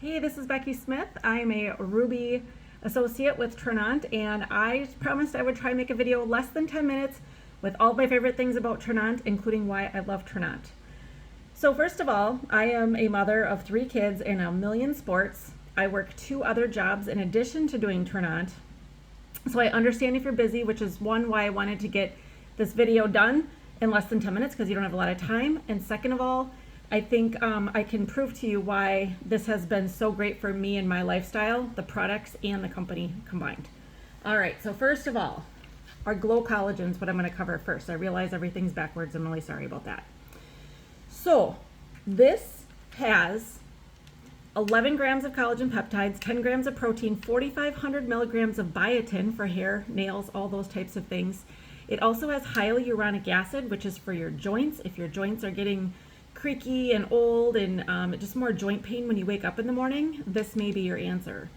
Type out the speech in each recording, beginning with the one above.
Hey, this is Becky Smith. I'm a Ruby associate with Tranont, and I promised I would try and make a video less than 10 minutes with all my favorite things about Tranont, including why I love Tranont. So first of all, I am a mother of 3 kids in a million sports. I work 2 other jobs in addition to doing Tranont. So I understand if you're busy, which is one, why I wanted to get this video done in less than 10 minutes because you don't have a lot of time. And second of all, I think I can prove to you why this has been so great for me and my lifestyle, the products and the company combined. All right, so first of all, our Glow collagen is what I'm going to cover first. I realize everything's backwards. I'm really sorry about that. So this has 11 grams of collagen peptides, 10 grams of protein, 4,500 milligrams of biotin for hair, nails, all those types of things. It also has hyaluronic acid, which is for your joints. If your joints are getting creaky and old and just more joint pain when you wake up in the morning, this may be your answer.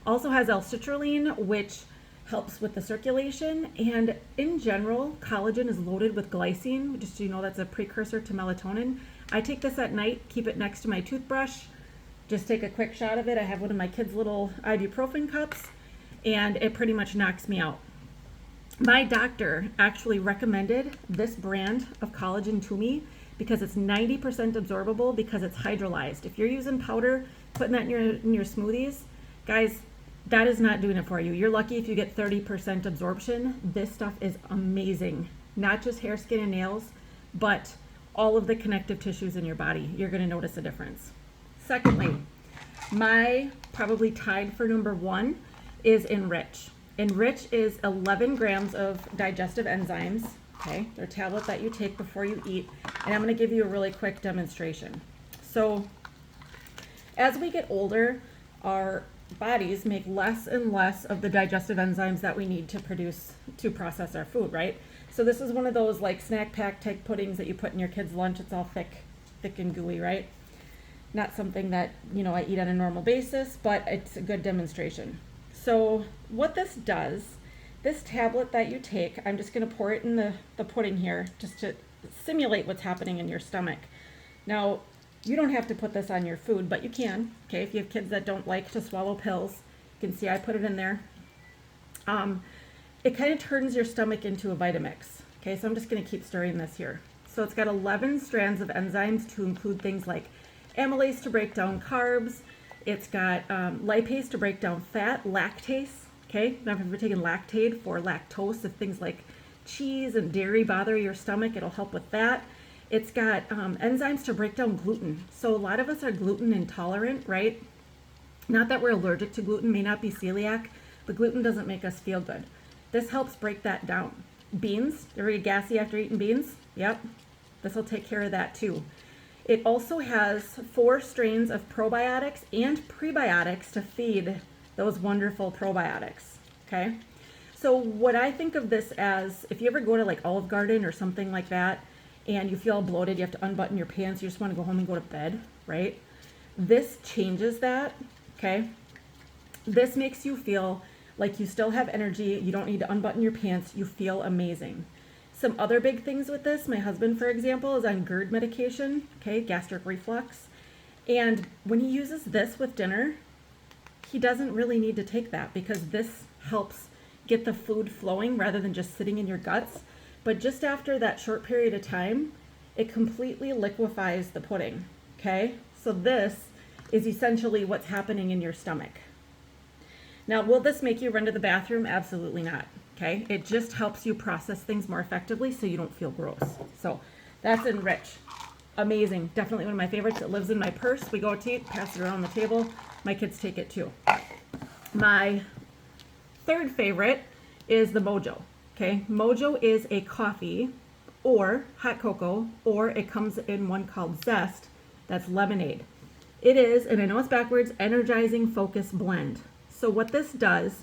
Also has L-citrulline, which helps with the circulation, and in general, collagen is loaded with glycine, just so you know that's a precursor to melatonin. I take this at night, keep it next to my toothbrush, just take a quick shot of it. I have one of my kids' little ibuprofen cups, and it pretty much knocks me out. My doctor actually recommended this brand of collagen to me because it's 90% absorbable because it's hydrolyzed. If you're using powder, putting that in your smoothies, guys, that is not doing it for you. You're lucky if you get 30% absorption. This stuff is amazing. Not just hair, skin, and nails, but all of the connective tissues in your body. You're gonna notice a difference. Secondly, my probably tied for number 1 is Enrich. Enrich is 11 grams of digestive enzymes. Okay, they're a tablet that you take before you eat, and I'm going to give you a really quick demonstration. So as we get older, our bodies make less and less of the digestive enzymes that we need to process our food, right? So this is one of those like snack pack type puddings that you put in your kids' lunch. It's all thick and gooey, right? Not something that, I eat on a normal basis, but it's a good demonstration. So what this does, this tablet that you take, I'm just going to pour it in the pudding here just to simulate what's happening in your stomach. Now, you don't have to put this on your food, but you can. Okay, if you have kids that don't like to swallow pills, you can see I put it in there. It kind of turns your stomach into a Vitamix. Okay, so I'm just going to keep stirring this here. So it's got 11 strands of enzymes to include things like amylase to break down carbs. It's got lipase to break down fat, lactase. Okay, now if you're taking Lactaid for lactose, if things like cheese and dairy bother your stomach, it'll help with that. It's got enzymes to break down gluten. So a lot of us are gluten intolerant, right? Not that we're allergic to gluten, may not be celiac, but gluten doesn't make us feel good. This helps break that down. Beans, ever get gassy after eating beans? Yep, this will take care of that too. It also has 4 strains of probiotics and prebiotics to feed those wonderful probiotics, okay? So what I think of this as, if you ever go to like Olive Garden or something like that, and you feel bloated, you have to unbutton your pants, you just want to go home and go to bed, right? This changes that, okay? This makes you feel like you still have energy, you don't need to unbutton your pants, you feel amazing. Some other big things with this, my husband, for example, is on GERD medication, okay, gastric reflux. And when he uses this with dinner, he doesn't really need to take that because this helps get the food flowing rather than just sitting in your guts. But just after that short period of time, it completely liquefies the pudding, okay? So this is essentially what's happening in your stomach. Now, will this make you run to the bathroom? Absolutely not, okay? It just helps you process things more effectively so you don't feel gross. So that's Enrich. Amazing, definitely one of my favorites. It lives in my purse. We go to eat, pass it around the table. My kids take it too. My third favorite is the Mojo. Okay, Mojo is a coffee or hot cocoa, or it comes in one called Zest that's lemonade. It is, and I know it's backwards, energizing focus blend. So what this does,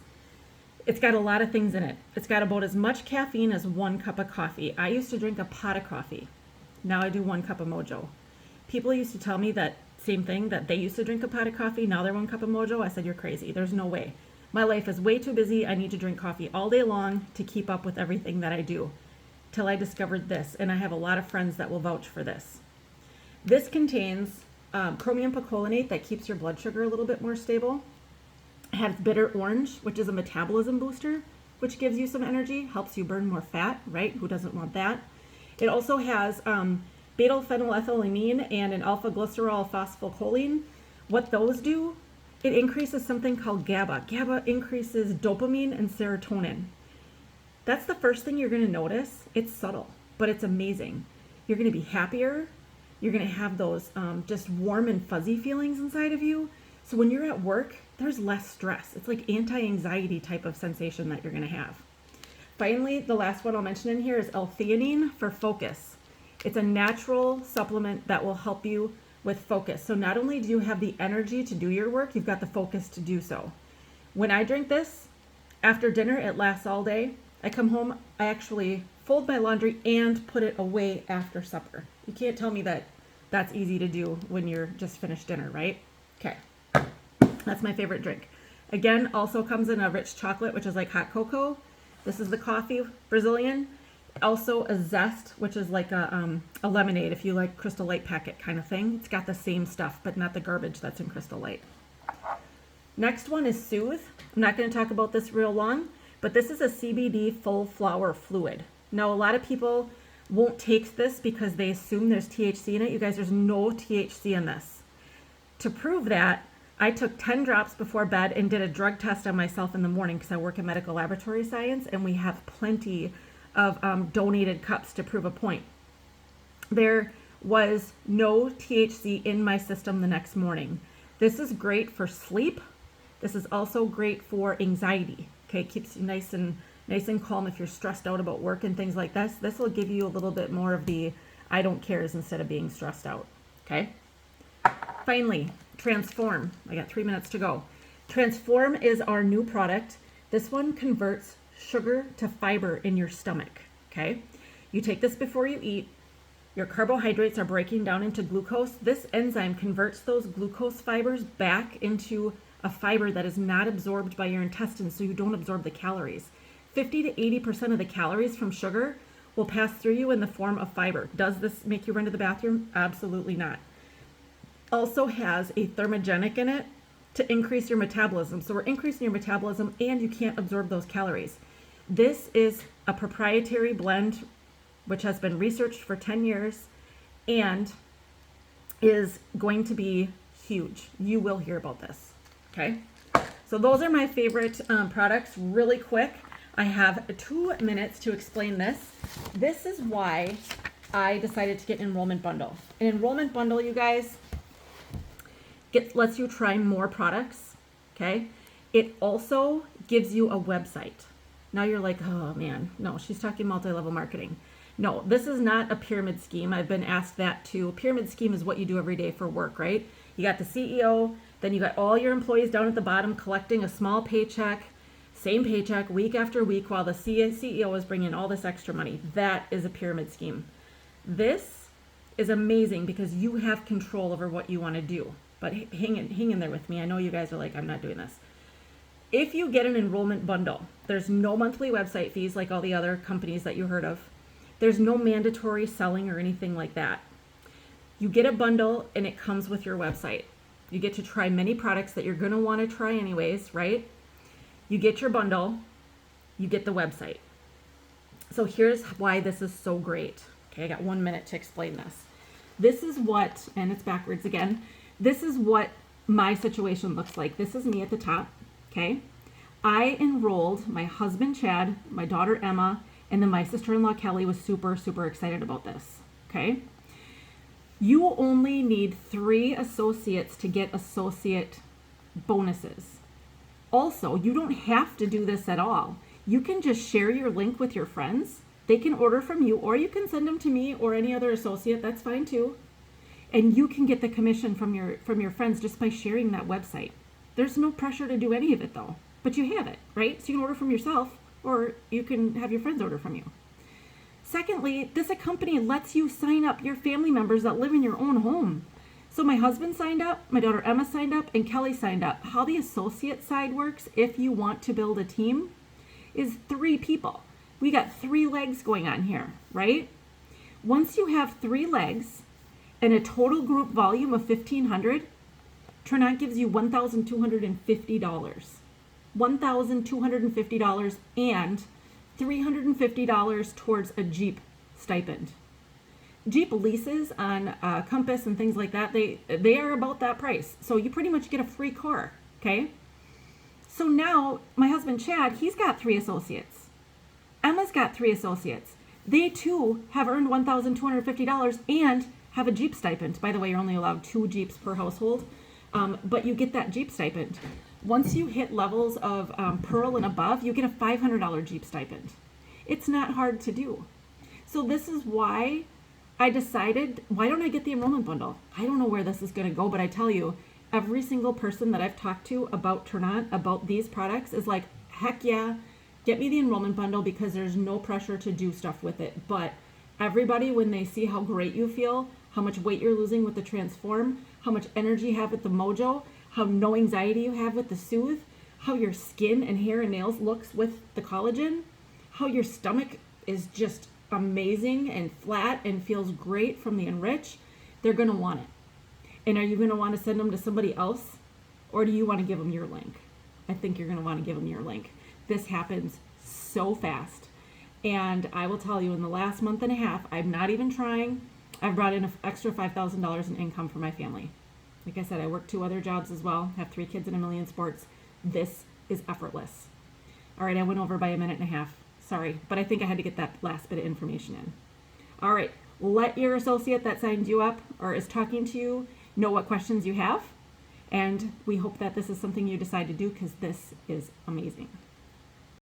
it's got a lot of things in it. It's got about as much caffeine as 1 cup of coffee. I used to drink a pot of coffee. Now I do 1 cup of Mojo. People used to tell me that same thing, that they used to drink a pot of coffee, now they're 1 cup of Mojo. I said, you're crazy. There's no way. My life is way too busy. I need to drink coffee all day long to keep up with everything that I do. Till I discovered this, and I have a lot of friends that will vouch for this. This contains chromium picolinate that keeps your blood sugar a little bit more stable. It has bitter orange, which is a metabolism booster, which gives you some energy, helps you burn more fat, right? Who doesn't want that? It also has beta-phenylethylamine and an alpha-glycerol phosphocholene. What those do, it increases something called GABA. GABA increases dopamine and serotonin. That's the first thing you're going to notice. It's subtle, but it's amazing. You're going to be happier. You're going to have those just warm and fuzzy feelings inside of you. So when you're at work, there's less stress. It's like anti-anxiety type of sensation that you're going to have. Finally, the last one I'll mention in here is L-theanine for focus. It's a natural supplement that will help you with focus. So not only do you have the energy to do your work, you've got the focus to do so. When I drink this, after dinner, it lasts all day. I come home, I actually fold my laundry and put it away after supper. You can't tell me that that's easy to do when you're just finished dinner, right? Okay, that's my favorite drink. Again, also comes in a rich chocolate, which is like hot cocoa. This is the coffee, Brazilian. Also a zest, which is like a lemonade, if you like Crystal Light packet kind of thing. It's got the same stuff, but not the garbage that's in Crystal Light. Next one is Suthe. I'm not going to talk about this real long, but this is a CBD full flower fluid. Now, a lot of people won't take this because they assume there's THC in it. You guys, there's no THC in this. To prove that, I took 10 drops before bed and did a drug test on myself in the morning because I work in medical laboratory science, and we have plenty of donated cups to prove a point. There was no THC in my system the next morning. This is great for sleep. This is also great for anxiety. Okay, keeps you nice and calm if you're stressed out about work and things like this. This will give you a little bit more of the I don't cares instead of being stressed out. Okay. Finally, Transform. I got 3 minutes to go. Transform is our new product. This one converts sugar to fiber in your stomach. Okay. You take this before you eat. Your carbohydrates are breaking down into glucose. This enzyme converts those glucose fibers back into a fiber that is not absorbed by your intestines, so you don't absorb the calories. 50 to 80% of the calories from sugar will pass through you in the form of fiber. Does this make you run to the bathroom? Absolutely not. Also has a thermogenic in it to increase your metabolism. So we're increasing your metabolism and you can't absorb those calories. This is a proprietary blend which has been researched for 10 years and is going to be huge. You will hear about this. Okay, so those are my favorite products. Really quick, I have 2 minutes to explain this. This is why I decided to get an enrollment bundle. An enrollment bundle, you guys, lets you try more products. Okay, it also gives you a website. Now you're like, oh man, no, she's talking multi-level marketing. No, this is not a pyramid scheme. I've been asked that too. A pyramid scheme is what you do every day for work, right? You got the CEO, then you got all your employees down at the bottom collecting a small paycheck, same paycheck week after week while the CEO is bringing all this extra money. That is a pyramid scheme. This is amazing because you have control over what you want to do. But hang in there with me. I know you guys are like, I'm not doing this. If you get an enrollment bundle, there's no monthly website fees like all the other companies that you heard of. There's no mandatory selling or anything like that. You get a bundle and it comes with your website. You get to try many products that you're going to want to try anyways, right? You get your bundle, you get the website. So here's why this is so great. Okay, I got 1 minute to explain this. This is what, and it's backwards again, this is what my situation looks like. This is me at the top, okay? I enrolled my husband, Chad, my daughter, Emma, and then my sister-in-law, Kelly, was super, super excited about this, okay? You only need 3 associates to get associate bonuses. Also, you don't have to do this at all. You can just share your link with your friends. They can order from you, or you can send them to me or any other associate. That's fine too. And you can get the commission from your friends just by sharing that website. There's no pressure to do any of it though, but you have it, right? So you can order from yourself, or you can have your friends order from you. Secondly, this company lets you sign up your family members that live in your own home. So my husband signed up, my daughter Emma signed up, and Kelly signed up. How the associate side works, if you want to build a team, is 3 people. We got 3 legs going on here, right? Once you have 3 legs, and a total group volume of 1,500, Tranont gives you $1,250. $1,250 and $350 towards a Jeep stipend. Jeep leases on Compass and things like that, they are about that price. So you pretty much get a free car, okay? So now my husband Chad, he's got 3 associates. Emma's got 3 associates. They too have earned $1,250 and have a Jeep stipend. By the way, you're only allowed 2 Jeeps per household, but you get that Jeep stipend. Once you hit levels of Pearl and above, you get a $500 Jeep stipend. It's not hard to do. So this is why I decided, why don't I get the enrollment bundle? I don't know where this is going to go, but I tell you, every single person that I've talked to about Tranont, about these products, is like, heck yeah, get me the enrollment bundle, because there's no pressure to do stuff with it. But everybody, when they see how great you feel, how much weight you're losing with the Transform, how much energy you have with the Mojo, how no anxiety you have with the Suthe, how your skin and hair and nails looks with the collagen, how your stomach is just amazing and flat and feels great from the Enrich, they're going to want it. And are you going to want to send them to somebody else, or do you want to give them your link? I think you're going to want to give them your link. This happens so fast. And I will tell you, in the last month and a half, I'm not even trying, I've brought in an extra $5,000 in income for my family. Like I said, I work 2 other jobs as well, have 3 kids and a million sports. This is effortless. All right, I went over by a minute and a half. Sorry, but I think I had to get that last bit of information in. All right, let your associate that signed you up or is talking to you know what questions you have. And we hope that this is something you decide to do, because this is amazing.